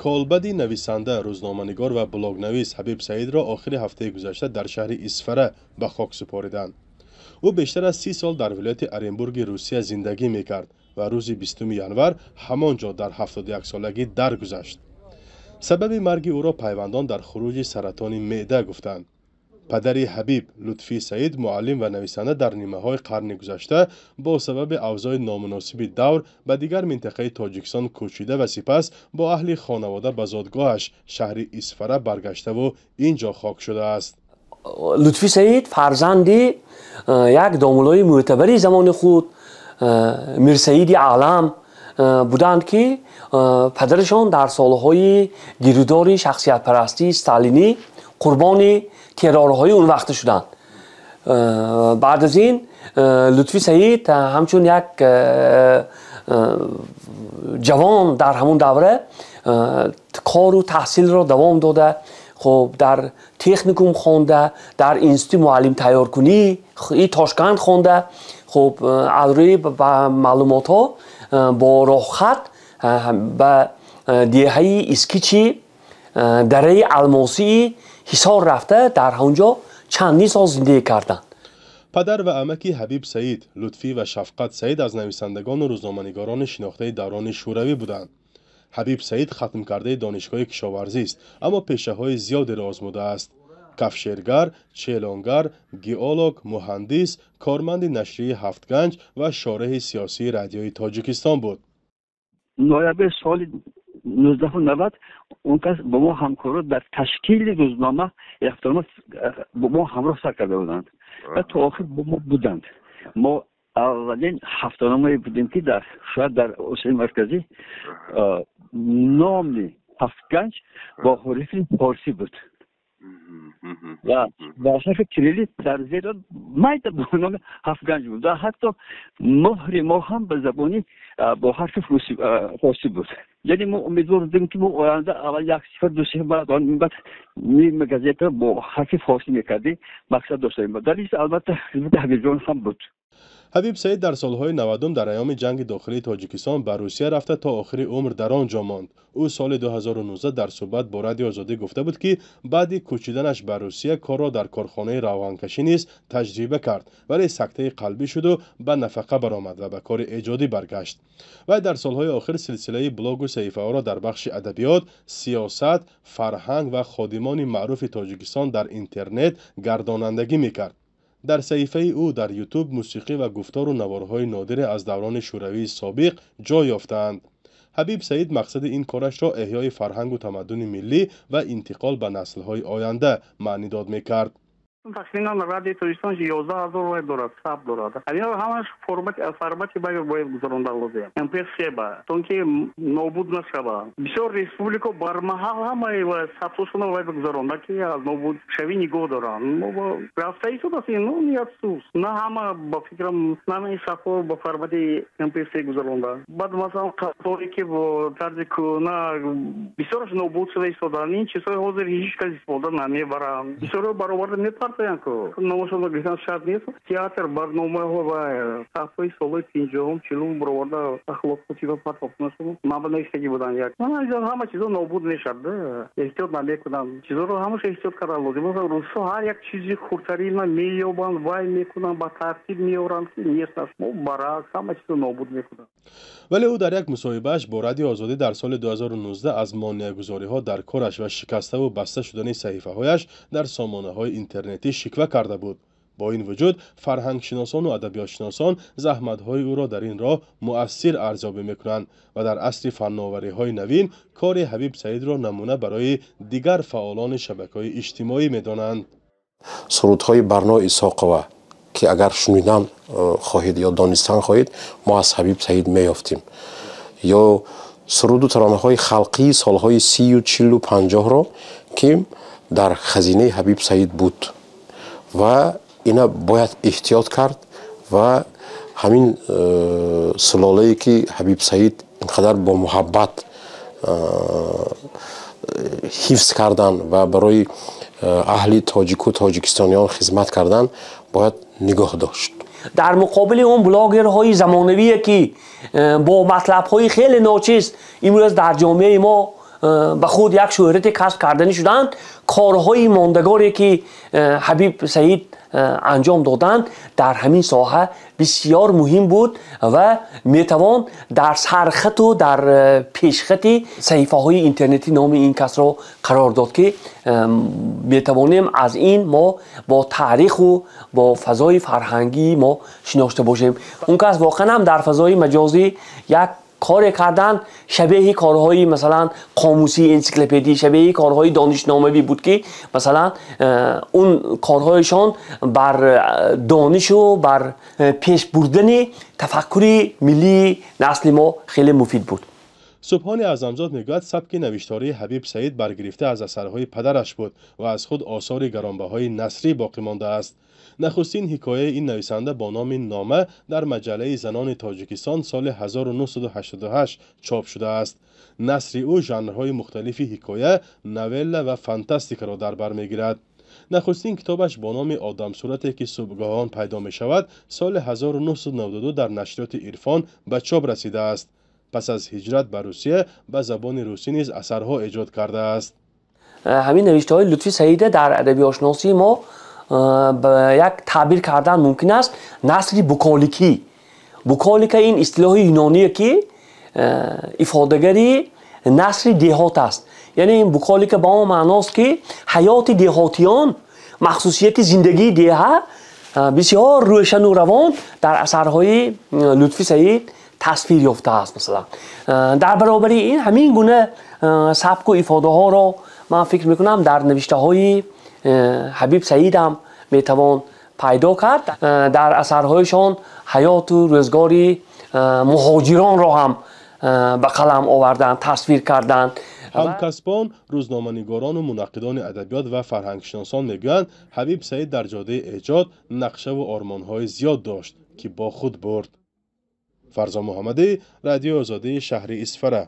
کالبدی نویسنده، روزنامه‌نگار و بلاگ‌نویس حبیب سعید را آخر هفته گذشته در شهر اصفهان به خاک سپاریدند. او بیشتر از 30 سال در ولایت ارنبورگ روسیه زندگی می‌کرد و روز 20 ینور همانجا در 71 سالگی درگذشت. سبب مرگ او را پیوندان در خروج سرطان معده گفتند. پدر حبیب، لطفی سعید، معلم و نویسنده در نیمه‌های قرن گذشته با سبب اوضاع نامناسب دور به دیگر منطقه تاجیکستان کوچیده و سپس با اهل خانواده به زادگاهش شهر اصفهان برگشته و اینجا خاک شده است. لطفی سعید فرزند یک داملای معتبری زمان خود میر سعید عالم بودند که پدرشان در سالهای گیرودار شخصیت پرستی استالینی قربان ترورهای اون وقت شدند. بعد از این لطفی سعید همچون یک جوان در همون دوره کار و تحصیل را دوام داده. خب در تکنیکوم خونده، در اینستیتوت معلم تیارکنی تاشکند خونده. خب از روی معلومات ها با راحت به دیهه اسکیچی دره الماسی حصار رفته در اونجا چندین سال زندگی کردند. پدر و عمکی حبیب سعید، لطفی و شفقت سعید از نویسندگان و روزنامه‌نگاران شناخته دوران شوروی بودند. حبیب سعید ختم کرده دانشگاه کشاورزی است، اما پیشه‌های زیادی را آزموده است. کفشرگر، چیلانگر، گئولوگ، مهندس، کارمند نشریه هفتگنج و شارح سیاسی رادیوی تاجیکستان بود. نوامبر سال 1990 اون کس با ما همکارا در تشکیل روزنامه احترام با ما همراه سر کرده بودند و تا آخر با ما بودند. ما اولین هفته‌نامه بودیم که شاید در آسیا مرکزی نام هفتگنج با حروف فارسی بود و با حرف کلیدی در زیر مایده با نام هفتگنج بود و حتی مهر ما هم به زبانی با حرف فارسی بود. یعنی ما امیدوار بودیم که ما آینده اول 1-0-2-0 بعد گازت با حرف فارسی میکردیم مقصد داشتیم. در این البته حبیب جان هم بود. حبیب سعید در سالهای 90 در ایام جنگ داخلی تاجیکستان به روسیه رفته تا آخر عمر در آنجا ماند. او سال 2019 در صحبت با رادیو آزادی گفته بود که بعد کوچیدنش به روسیه کار را در کارخانه روغنکشی نیز تجربه کرد، ولی سکته قلبی شد و به نفقه برآمد و به کار ایجادی برگشت. و در سالهای آخر سلسله بلاگ و صحیفه‌ها را در بخش ادبیات، سیاست، فرهنگ و خادمان معروف تاجیکستان در اینترنت گردانندگی میکرد. در صحیفه او در یوتیوب موسیقی و گفتار و نوارهای نادر از دوران شوروی سابق جا یافتند. حبیب سعید مقصد این کارش را احیای فرهنگ و تمدن ملی و انتقال به نسل‌های آینده معنی داد می‌کرد. تقریبا رادیو تاجیکستان 11000 روی دارد، ثبت دارد. اینا همش فرمتی باید گذرانده لازم. MP3 با چون که نابود نشود. بسیار ریسپوبلیکا برمحل همه ثبتشون رو باید گذرانده که از نابود شوی نگاه دارن. ما رفته ای شده است اینو نیت سوز. نه همه با فکرم نمی صفحه با فرمتی MP3 گذرانده. بعد مثلا کاری که با طرز کرونا بسیارش نابود شده است. این چیزهای حاضر هیچ کسی استفاده نمیبرن. بسیار برآورده نمی‌کنه. نمایشنامه گرفتن شرط نیست. تئاتر برنامه‌ها و صفحه سال 50 40 برآورده اخلاقی و پاتوقنشون مبنی‌سازی بودن. یک من همه چیزا نابود نشده. احتیاط نمی‌کنم. چیزا رو همش احتیاط کردن لازم است. روسا هر یک چیزی خردترین می‌یابند وای می‌کنن با ترتیب می‌آورند که نیست است. ما برعکس همه چیزا نابود می‌کنن. ولی او در یک مصاحبه‌اش با رادیو آزادی در سال 2019 از مانع‌گذاری‌ها در کارش و شکسته و بسته شدن صحیفه‌هایش در سامانه‌های اینترنتی شکوه کرده بود. با این وجود فرهنگ شناسان و ادبیات شناسان زحمت‌های او را در این راه مؤثر ارزیابی می‌کنند و در عصر فناوری‌های نوین کار حبیب سعید را نمونه برای دیگر فعالان شبکه‌های اجتماعی می‌دانند. سرودهای برنا اسحاق‌آوا که اگر شنیدن خواهید یا دانستن خواهید ما از حبیب سعید میافتیم، یا سرود و ترانه‌های خلقی سالهای 30 و 40 و 50 را که در خزینه حبیب سعید بود و اینا باید احتیاط کرد و همین سلاله‌ای که حبیب سعید اینقدر با محبت حفظ کردن و برای اهل تاجیک و تاجیکستانیان خدمت کردن باید نگاه داشت. در مقابل اون بلاگرهای زمانویی که با مطلب‌های خیلی ناچیز امروز در جامعه ما به خود یک شهرت کسب کردنی شدند. کارهای ماندگاری که حبیب سعید انجام دادند در همین ساحه بسیار مهم بود و میتوان در سرخط و در پیشخط صحیفه های اینترنتی نام این کس را قرار داد که میتوانیم از این ما با تاریخ و با فضای فرهنگی ما شناخته باشیم. اون کس واقعا هم در فضای مجازی یک کار کردن شبیه کارهای مثلا قاموسی انسیکلوپدی، شبیه کارهای دانشنامه‌ای بود که مثلا اون کارهایشان بر دانش و بر پیش بردن تفکر ملی نسل ما خیلی مفید بود. سبحان اعظمزاد میگوید سبک نوشتاری حبیب سعید برگرفته از اثرهای پدرش بود و از خود آثار گرانبهای نثری باقی مانده است. نخستین حکایه این نویسنده با نام نامه در مجله زنان تاجیکستان سال 1988 چاپ شده است. نثر او ژانرهای مختلفی حکایه، نوله و فانتاستیک را در بر میگیرد. نخستین کتابش با نام آدم صورتی که صبحگاهان پیدا می شود سال 1992 در نشریات عرفان به چاپ رسیده است. پس از هجرت به روسیه به زبان روسی نیز اثرها ایجاد کرده است. همین نوشته های لطفی سعید در ادبیات شناسی ما به یک تعبیر کردن ممکن است نثر بوکالیکی. بوکالیکا این اصطلاح یونانیه که افادهگری نثر دهات است. یعنی این بوکالیکا با اون معناست که حیات دهاتیان، مخصوصیت زندگی دهه بسیار روشن و روان در اثرهای لطفی سعید تصویر یافته است. مثلا در برابر این همین گونه سبک و افاده ها را من فکر میکنم در نوشته های حبیب سعید هم میتوان پیدا کرد. در اثرهایشان حیات و روزگاری مهاجران را هم به قلم آوردن، تصویر کردند. همکسبان، روزنامه‌نگاران و منقدان ادبیات و فرهنگشناسان میگویند حبیب سعید در جاده ایجاد نقشه و آرمان‌های زیاد داشت که با خود برد. فرزان محمدی، رادیو آزادی شهر اصفهان.